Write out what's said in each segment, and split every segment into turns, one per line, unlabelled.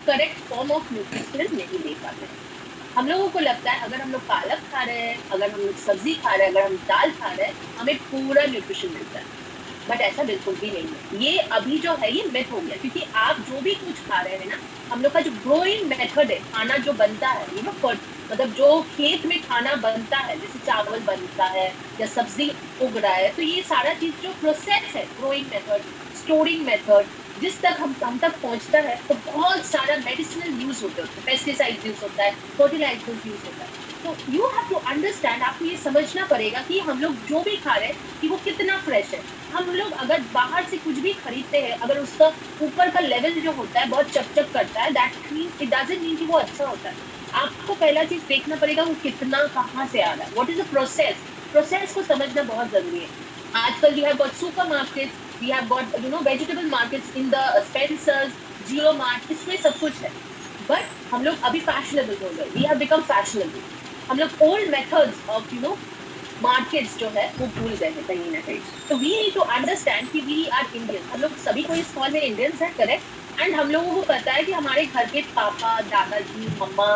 Correct form of nutrition नहीं ले पाते हैं। हम लोगों को लगता है अगर हम लोग पालक खा रहे हैं, अगर हम लोग सब्जी खा रहे हैं, अगर हम दाल खा रहे हैं, हमें पूरा न्यूट्रिशन मिलता है। बट ऐसा बिल्कुल भी नहीं है। ये अभी जो है ये मिथ हो गया, क्योंकि आप जो भी कुछ खा रहे हैं ना, हम लोग का जो ग्रोइंग मेथड है, खाना जो बनता है, मतलब जो खेत में खाना बनता है, जैसे चावल बनता है या सब्जी उग रहा है, तो ये सारा चीज जो प्रोसेस है, ग्रोइंग मेथड, स्टोरिंग मेथड, जिस तक हम तक पहुंचता है, तो बहुत सारा मेडिसिनल यूज होते हैं, पेस्टिसाइड यूज होता है, फर्टिलाइजर यूज होता है। तो यू हैव टू अंडरस्टैंड, आपको ये समझना पड़ेगा कि हम लोग जो भी खा रहे हैं कि वो कितना फ्रेश है। हम लोग अगर बाहर से कुछ भी खरीदते हैं, अगर उसका ऊपर का लेवल जो होता है बहुत चकचक करता है, that means it doesn't mean कि वो अच्छा होता है। आपको पहला चीज देखना पड़ेगा वो कितना कहाँ से आ रहा है, what is the process. Process को समझना बहुत जरूरी है। आजकल we have got super markets, we have got vegetable markets in the Spencer's, Jio mart, इसमें सब कुछ है। बट हम लोग अभी फैशनेबल हो गए, वी हैव बिकम फैशनेबल। हम लोग ओल्ड मेथड्स ऑफ मार्केट्स जो है वो भूल गए हैं कहीं ना कहीं। तो वी नीड टू अंडरस्टैंड कि वी आर इंडियन, हम लोग सभी कोई इस कॉल में इंडियंस है, करेक्ट। एंड हम लोगों को पता है कि हमारे घर के पापा, दादाजी, मम्मा,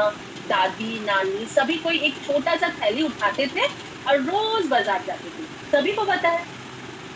दादी, नानी, सभी कोई एक छोटा सा थैली उठाते थे और रोज बाजार जाते थे। सभी को पता है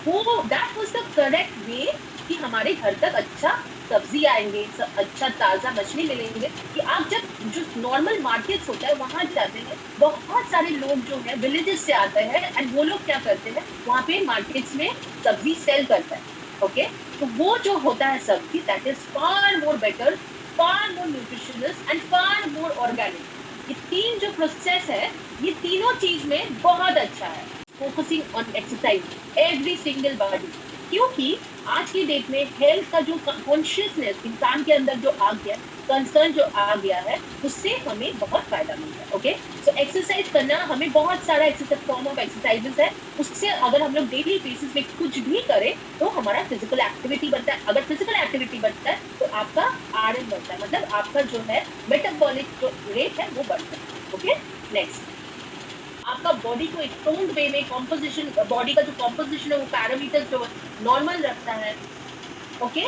वो that was the correct way कि हमारे घर तक अच्छा सब्जी आएंगे, अच्छा ताजा मछली मिलेंगे। कि आप जब जो नॉर्मल मार्केट्स होता है वहां जाते हैं, बहुत सारे लोग जो है विलेजेस से आते हैं, एंड वो लोग क्या करते हैं वहां पे मार्केट्स में सब्जी सेल करता है। ओके, तो वो जो होता है सब्जी, that is far more better, far more nutritious and far more organic. ये तीन जो प्रोसेस है, ये तीनों चीज में बहुत अच्छा है। Focusing on exercise every single body, क्योंकि आज की डेट में हेल्थ का जो कॉन्शियसनेस इंसान के अंदर जो आ गया, कंसर्न जो आ गया है, उससे हमें बहुत फायदा मिलता है। ओके, सो एक्सरसाइज करना, हमें बहुत सारा एक्सरसाइज फॉर्म ऑफ एक्सरसाइजेस है, उससे अगर हम लोग डेली बेसिस में कुछ भी करें तो हमारा फिजिकल एक्टिविटी बढ़ता है। अगर फिजिकल एक्टिविटी बढ़ता है तो आपका आरएम बढ़ता है, मतलब आपका जो है मेटाबॉलिक जो रेट है वो बढ़ता है। ओके, नेक्स्ट, आपका बॉडी को एक टोन्ड वे में कॉम्पोजिशन, बॉडी का जो कॉम्पोजिशन है वो पैरामीटर्स जो नॉर्मल रखता है। Okay,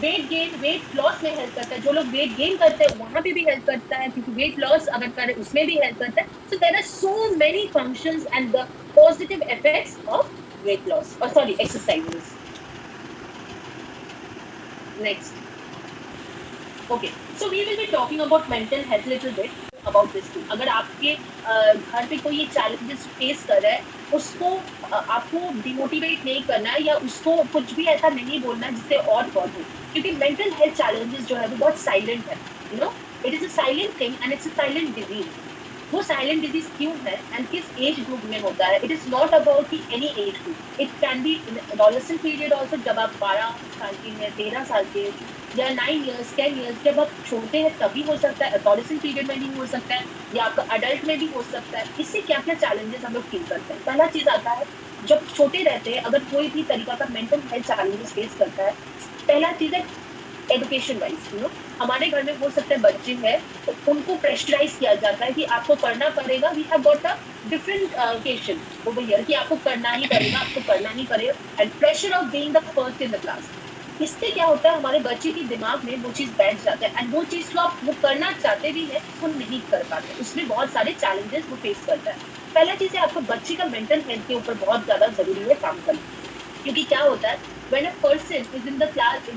weight gain, weight loss में हेल्प करता है। जो लोग वेट गेन करते हैं वहां पे भी हेल्प करता है, क्योंकि वेट लॉस अगर करें उसमें भी हेल्प करता है। So there are so many functions and the positive effects of weight loss, और sorry, exercises. Next, okay, so we will be talking about mental health little bit about this too. अगर आपके घर पे कोई ये challenges face कर रहा है, उसको आपको डिमोटिवेट नहीं करना है, या उसको कुछ भी ऐसा नहीं बोलना है जिससे और बहुत हो, क्योंकि मेंटल हेल्थ चैलेंजेस जो है वो बहुत साइलेंट है। It is a silent thing and it's a silent disease. वो साइलेंट डिजीज क्यों है एंड किस एज ग्रुप में होता है? इट इज नॉट अबाउट की any age group, it can be in adolescent period also, जब आप 12 साल के हैं, 13 साल के, या 9 इयर्स, 10 इयर्स, जब आप छोटे हैं तभी हो सकता है, एडोलेसेंट पीरियड में भी हो सकता है, या आपका अडल्ट में भी हो सकता है। इससे क्या क्या चैलेंजेस हम लोग फील करते हैं? पहला चीज आता है, जब छोटे रहते हैं, अगर कोई भी तरीका का मेंटल हेल्थ चैलेंजेस फेस करता है, पहला चीज है एजुकेशन वाइज। हमारे घर में हो सकते हैं बच्चे हैं, तो उनको प्रेशराइज किया जाता है कि आपको पढ़ना पड़ेगा, we have got a different education over here कि आपको करना ही पड़ेगा, आपको करना ही पड़ेगा, and pressure of being the first in the class. इससे क्या होता है, हमारे बच्चे के दिमाग में वो चीज बैठ जाता है, एंड वो चीज जो आप वो करना चाहते भी है वो नहीं कर पाते, उसमें बहुत सारे चैलेंजेस वो फेस करता है। पहला चीज है, आपको बच्चे का मेंटल हेल्थ के ऊपर बहुत ज्यादा जरूरी है काम करना। क्योंकि क्या होता है, when a person is in the class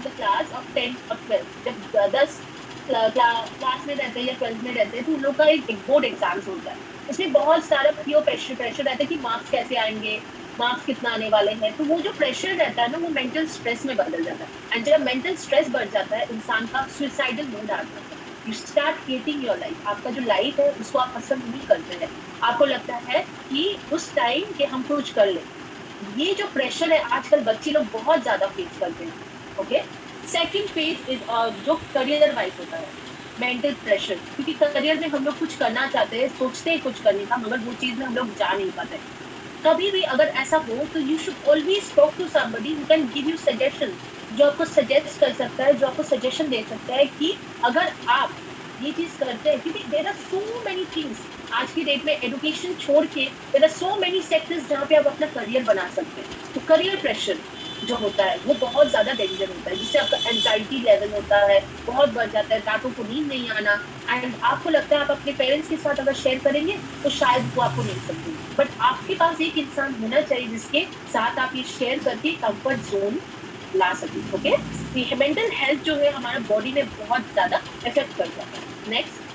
of 10 or 12, जब 10 क्लास में रहते हैं या 12 में रहते हैं, तो उन लोग का एक बोर्ड एग्जाम्स होता है, उसमें बहुत सारा प्रेशर रहता है कि मार्क्स कैसे आएंगे, मार्क्स कितना आने वाले हैं। तो वो जो प्रेशर रहता है ना, वो मेंटल स्ट्रेस में बदल जाता है, एंड जब मेंटल स्ट्रेस बढ़ जाता है, इंसान का सुइसाइडल मूड आ जाता है। You start hating your life, आपका जो लाइफ है उसको आप पसंद नहीं करते हैं। आपको लगता है कि उस टाइम के हम कुछ कर ले। ये जो प्रेशर है आजकल बच्चे लोग बहुत ज्यादा फेस करते हैं। ओके, सेकंड फेज इज जो करियर वाइज होता है, मेंटल प्रेशर, क्योंकि करियर में हम लोग कुछ करना चाहते हैं, सोचते हैं कुछ करने का, मगर वो चीज में हम लोग जा नहीं पाते। कभी भी अगर ऐसा हो तो you should always talk to somebody who can give you suggestion, जो आपको सजेस्ट कर सकता है, जो आपको सजेशन दे सकता है कि अगर आप ये चीज करते हैं, क्योंकि there are so many things आज की डेट में, एजुकेशन छोड़ के there are so many sectors जहाँ पे आप अपना करियर बना सकते हैं। तो करियर प्रेशर, जो होता है वो बहुत ज़्यादा डेंजर होता है, जिससे आपका एंग्जायटी लेवल होता है, बहुत बढ़ जाता है, रातों को नींद नहीं आना एंड आपको लगता है आप अपने पेरेंट्स के साथ अगर शेयर करेंगे, तो शायद वो आपको नहीं समझेंगे। बट आपके पास एक इंसान होना चाहिए जिसके साथ आप ये शेयर करके कम्फर्ट ज़ोन ला सकें, ओके? ये मेंटल हेल्थ जो है हमारा बॉडी में बहुत ज़्यादा इफ़ेक्ट करता है। नेक्स्ट